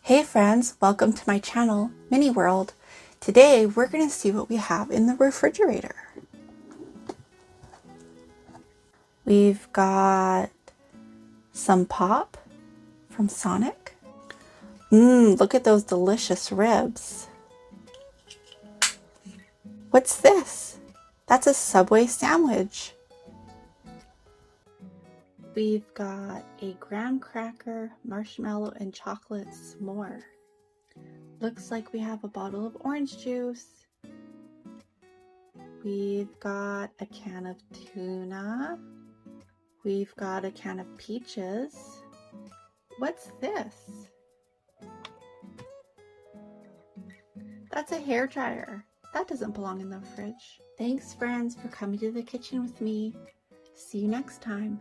Hey friends, welcome to my channel, Mini World. Today we're going to see what we have in the refrigerator. We've got some pop from Sonic. Look at those delicious ribs. What's this? That's a Subway sandwich. We've got a graham cracker, marshmallow, and chocolate s'more. Looks like we have a bottle of orange juice. We've got a can of tuna. We've got a can of peaches. What's this? That's a hair dryer. That doesn't belong in the fridge. Thanks friends for coming to the kitchen with me. See you next time.